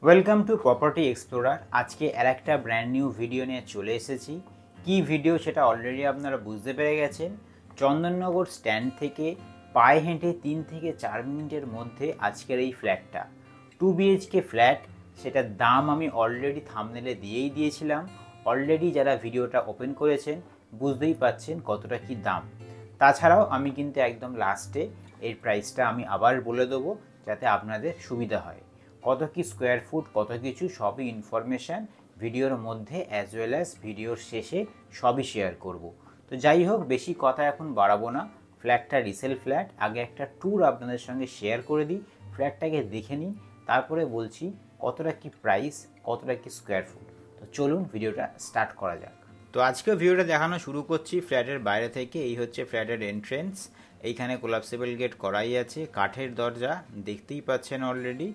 Welcome to property explorer. আজকে একটা brand new video নিয়ে চলে এসেছি। কি ভিডিও সেটা অলরেডি আপনারা বুঝতে পেরে গেছেন। চন্দননগর স্ট্যান্ড থেকে পায়ে হেঁটে 3 থেকে 4 মিনিটের মধ্যে আজকের এই ফ্ল্যাটটা 2 বিএইচকে ফ্ল্যাট। সেটার দাম আমি অলরেডি থাম্বনেলে দিয়েই দিয়েছিলাম। অলরেডি যারা ভিডিওটা ওপেন করেছেন বুঝতেই পাচ্ছেন কতটা কি দাম। তাছাড়াও আমি কিন্তু একদম লাস্টে এর প্রাইসটা আমি আবার বলে দেবো যাতে আপনাদের সুবিধা হয়। কত কি স্কোয়ার ফুট, কত কিছু সবই ইনফরমেশান ভিডিওর মধ্যে অ্যাজ ওয়েল অ্যাজ ভিডিওর শেষে সবই শেয়ার করব। তো যাই হোক, বেশি কথা এখন বাড়াবো না। ফ্ল্যাটটা রিসেল ফ্ল্যাট, আগে একটা ট্যুর আপনাদের সঙ্গে শেয়ার করে দিই। ফ্ল্যাটটাকে দেখে নিন, তারপরে বলছি কতটা কি প্রাইস, কতটা কি স্কোয়ার ফুট। তো চলুন ভিডিওটা স্টার্ট করা যাক। তো আজকে ভিডিওটা দেখানো শুরু করছি ফ্ল্যাটের বাইরে থেকে। এই হচ্ছে ফ্ল্যাটের এন্ট্রেন্স। এইখানে কোলাপসেবল গেট করাই আছে, কাঠের দরজা দেখতেই পাচ্ছেন অলরেডি।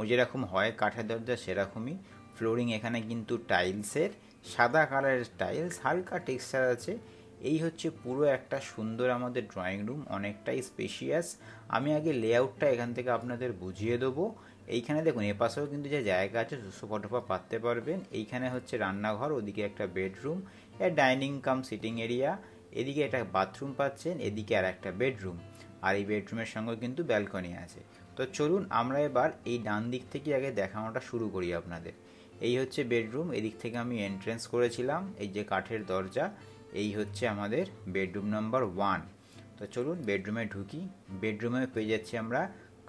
যেরকম হয় কাঠের দরজা সেরকমই। ফ্লোরিং এখানে কিন্তু টাইলসের, সাদা কালারের টাইলস, হালকা টেক্সচার আছে। এই হচ্ছে পুরো একটা সুন্দর আমাদের ড্রয়িং রুম, অনেকটাই স্পেশিয়াস। আমি আগে লেআউটটা এখান থেকে আপনাদের বুঝিয়ে দেবো। এইখানে দেখুন এপাশেও কিন্তু যে জায়গা আছে সোফা টোফা পাততে পারবেন। এইখানে হচ্ছে রান্নাঘর, ওদিকে একটা bedroom, dining cum sitting area, এদিকে একটা বাথরুম পাচ্ছেন, এদিকে আর একটা বেডরুম। আর এই বেডরুমের সঙ্গে কিন্তু ব্যালকনি আছে। তো চলুন আমরা এবার এই ডান দিক থেকে আগে দেখানোটা শুরু করি আপনাদের। এই হচ্ছে বেডরুম, এদিক থেকে আমি এন্ট্রেন্স করেছিলাম, এই যে কাঠের দরজা। এই হচ্ছে আমাদের বেডরুম নাম্বার 1। তো চলুন বেডরুমে ঢুকি। বেডরুমে পেয়ে যাচ্ছি আমরা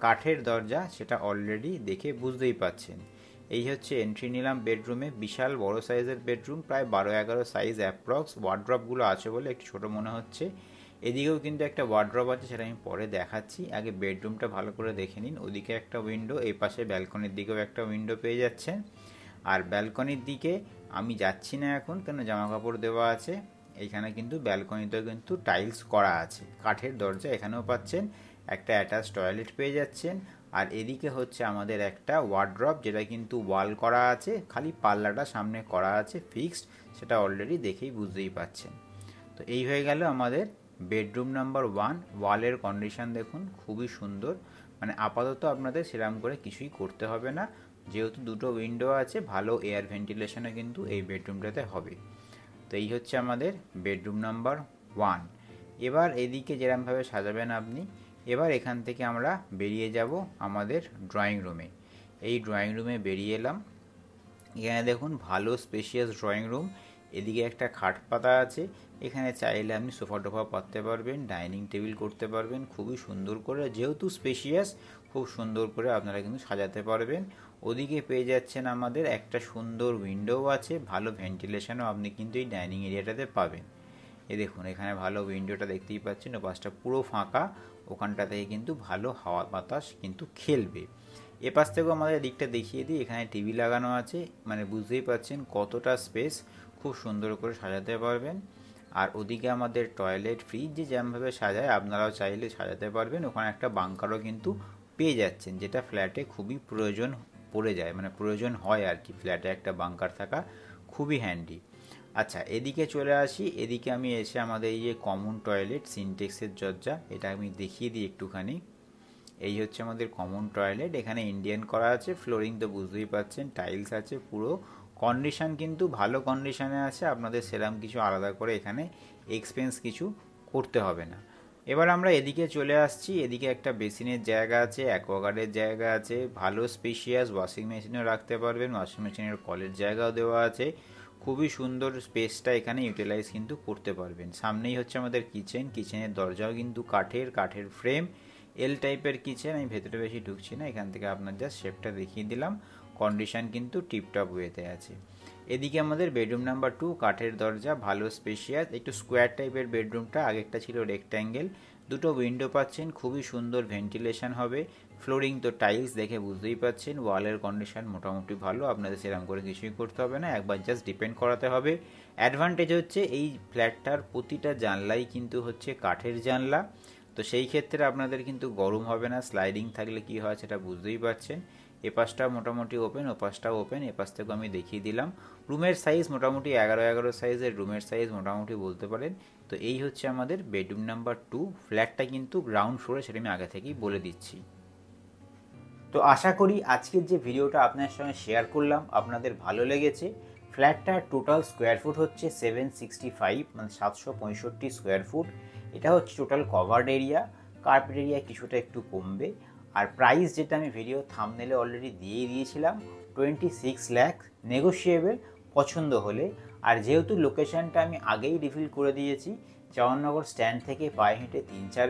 কাঠের দরজা, সেটা অলরেডি দেখে বুঝতেই পাচ্ছেন। এই হচ্ছে এন্ট্রি নিলাম বেডরুমে। বিশাল বড় সাইজের বেডরুম, প্রায় 12-11 সাইজ অ্যাপ্রক্স। ওয়ার্ড্রপগুলো আছে বলে একটু ছোটো মনে হচ্ছে। এদিকেও কিন্তু একটা ওয়ার্ড্রপ আছে, সেটা আমি পরে দেখাচ্ছি। আগে বেডরুমটা ভালো করে দেখে নিন। ওদিকে একটা উইন্ডো, এই পাশে ব্যালকনির দিকেও একটা উইন্ডো পেয়ে যাচ্ছেন। আর ব্যালকনির দিকে আমি যাচ্ছি না এখন, কেন জামা কাপড় দেওয়া আছে। এইখানে কিন্তু ব্যালকনিতেও কিন্তু টাইলস করা আছে। কাঠের দরজা এখানেও পাচ্ছেন, একটা অ্যাটাচ টয়লেট পেয়ে যাচ্ছেন। আর এদিকে হচ্ছে আমাদের একটা ওয়ার্ড্রপ, যেটা কিন্তু ওয়াল করা আছে, খালি পাল্লাটা সামনে করা আছে ফিক্সড, সেটা অলরেডি দেখেই বুঝতেই পাচ্ছেন। তো এই হয়ে গেল আমাদের বেডরুম নাম্বার 1। ওয়ালের কন্ডিশন দেখুন, খুবই সুন্দর। মানে আপাতত আপনাদের সেরকম করে কিছুই করতে হবে না, যেহেতু দুটো উইন্ডো আছে, ভালো এয়ার ভেন্টিলেশনও কিন্তু এই বেডরুমটাতে হবে। তো এই হচ্ছে আমাদের বেডরুম নাম্বার 1। এবার এদিকে যেরকমভাবে সাজাবেন আপনি। এবার এখান থেকে আমরা বেরিয়ে যাব আমাদের ড্রয়িং রুমে। এই ড্রয়িং রুমে বেরিয়ে এলাম। এখানে দেখুন ভালো স্পেশিয়াস ড্রয়িং রুম। এদিকে একটা খাট পাতা আছে, এখানে চাইলে আপনি সোফা টোফা পাততে পারবেন, ডাইনিং টেবিল করতে পারবেন খুবই সুন্দর করে। যেহেতু স্পেশিয়াস, খুব সুন্দর করে আপনারা কিন্তু সাজাতে পারবেন। ওদিকে পেয়ে যাচ্ছেন আমাদের একটা সুন্দর উইন্ডো আছে, ভালো ভেন্টিলেশনও আপনি কিন্তু এই ডাইনিং এরিয়াটাতে পাবেন। দেখুন এখানে ভালো উইন্ডোটা দেখতেই পাচ্ছেন, ওপাশটা পুরো ফাঁকা, ওখানটা থেকে কিন্তু ভালো হাওয়া বাতাস কিন্তু খেলবে। এপাশ থেকেও আমাদের দিকটা দেখিয়ে দিই, এখানে টিভি লাগানো আছে, মানে বুঝতেই পারছেন কতটা স্পেস, খুব সুন্দর করে সাজাতে পারবেন। আর ওদিকে আমাদের টয়লেট, ফ্রিজ যে যেমনভাবে সাজায় আপনারাও চাইলে সাজাতে পারবেন। ওখানে একটা বাঙ্কারও কিন্তু পেয়ে যাচ্ছেন, যেটা ফ্ল্যাটে খুবই প্রয়োজন পড়ে যায়, মানে প্রয়োজন হয় আর কি, ফ্ল্যাটে একটা বাঙ্কার থাকা খুবই হ্যান্ডি। আচ্ছা এদিকে চলে আসি। এদিকে আমি এসে আমাদের এই যে কমন টয়লেট, সিনটেক্সের দরজা, এটা আমি দেখিয়ে দিই একটুখানি। এই হচ্ছে আমাদের কমন টয়লেট, এখানে ইন্ডিয়ান করা আছে। ফ্লোরিং তো বুঝতেই পারছেন, টাইলস আছে, পুরো কন্ডিশন কিন্তু ভালো কন্ডিশনে আছে। আপনাদের সেরাম কিছু আলাদা করে এখানে এক্সপেন্স কিছু করতে হবে না। এবার আমরা এদিকে চলে আসছি। এদিকে একটা বেসিনের জায়গা আছে, অ্যাকোয়াগার্ডের জায়গা আছে, ভালো স্পেশিয়াস ওয়াশিং মেশিনও রাখতে পারবেন, ওয়াশিং মেশিনের কলের জায়গাও দেওয়া আছে। খুবই সুন্দর স্পেসটা এখানে ইউটিলাইজ কিন্তু করতে পারবেন। সামনেই হচ্ছে আমাদের কিচেন, কিচেনের দরজাও কিন্তু কাঠের, কাঠের ফ্রেম, এল টাইপের কিচেন। আমি ভেতরে বেশি ঢুকছি না, এখান থেকে আপনার জাস্ট শেপটা দেখিয়ে দিলাম। কন্ডিশন কিন্তু টিপটপ ওয়েতে আছে। এদিকে আমাদের বেডরুম নাম্বার 2, কাঠের দরজা, ভালো স্পেশিয়াস, একটু স্কোয়ার টাইপের বেডরুমটা, আগেরটা ছিল রেক্ট্যাঙ্গেল। দুটো উইন্ডো পাচ্ছেন, খুবই সুন্দর ভেন্টিলেশন হবে। ফ্লোরিং তো টাইলস দেখে বুঝতেই পাচ্ছেন। ওয়ালের কন্ডিশন মোটামুটি ভালো, আপনাদের সেরকম করে কিছুই করতে হবে না, একবার জাস্ট ডিপেন্ড করাতে হবে। অ্যাডভান্টেজ হচ্ছে এই ফ্ল্যাটটার প্রতিটা জানলাই কিন্তু হচ্ছে কাঠের জানলা। তো সেই ক্ষেত্রে আপনাদের কিন্তু গরম হবে না। স্লাইডিং থাকলে কি হয় সেটা বুঝতেই পারছেন। এপাশটা মোটামুটি ওপেন, ওপাশটাও ওপেন, এপাশ থেকেও আমি দেখিয়ে দিলাম। রুমের সাইজ মোটামুটি 11-11 সাইজের রুমের সাইজ মোটামুটি বলতে পারেন। তো এই হচ্ছে আমাদের বেডরুম নাম্বার 2। ফ্ল্যাটটা কিন্তু গ্রাউন্ড ফ্লোরে, সেটা আমি আগে থেকেই বলে দিচ্ছি। তো তো আশা করি আজকের যে ভিডিওটা আপনার সঙ্গে শেয়ার করলাম আপনাদের ভালো লেগেছে। ফ্ল্যাটটার টোটাল স্কোয়ার ফুট হচ্ছে 765, মানে 765 স্কোয়ার ফুট। এটা হচ্ছে total covered area. Carpet area কিছুটা একটু কমবে। আর প্রাইস যেটা আমি ভিডিও থাম্বনেলে অলরেডি দিয়েছিলাম 26 লাখ, নেগোশিয়েবল পছন্দ হলে। আর যেহেতু লোকেশানটা আমি আগেই রিভিল করে দিয়েছি, চন্দননগর স্ট্যান্ড থেকে পায়ে হেঁটে 3-4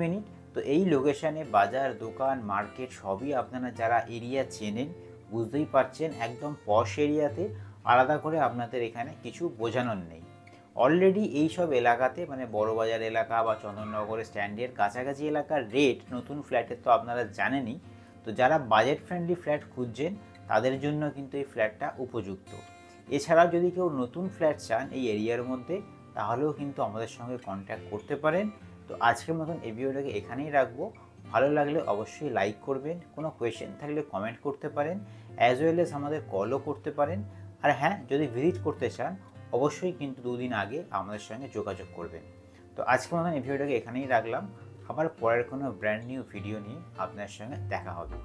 মিনিট। তো এই লোকেশানে বাজার, দোকান, মার্কেট সবই আপনারা যারা এরিয়া চেনেন বুঝতেই পারছেন, একদম পশ এরিয়াতে। আলাদা করে আপনাদের এখানে কিছু বোঝানোর নেই। অলরেডি এই সব এলাকাতে, মানে বড়বাজার এলাকা বা চন্দননগর স্ট্যান্ডের কাছাকাছি এলাকার রেট নতুন ফ্ল্যাটের তো আপনারা জানেনই। তো যারা বাজেট ফ্রেন্ডলি ফ্ল্যাট খুঁজছেন তাদের জন্য কিন্তু এই ফ্ল্যাটটা উপযুক্ত। এছাড়াও যদি কেউ নতুন ফ্ল্যাট চান এই এরিয়ার মধ্যে, তাহলেও কিন্তু আমাদের সঙ্গে কন্ট্যাক্ট করতে পারেন। তো আজকের মতন এই ভিডিওটাকে এখানেই রাখবো। ভালো লাগলে অবশ্যই লাইক করবেন, কোনো কোয়েশ্চেন থাকলে কমেন্ট করতে পারেন, অ্যাজ ওয়েল এস আমাদের কলও করতে পারেন। আর হ্যাঁ, যদি ভিজিট করতে চান অবশ্যই কিন্তু 2 দিন আগে আমাদের সঙ্গে যোগাযোগ করবেন। তো আজকের মতন এই ভিডিওটাকে এখানেই রাখলাম। আবার পরের কোনো ব্র্যান্ড নিউ ভিডিও নিয়ে আপনার সঙ্গে দেখা হবে।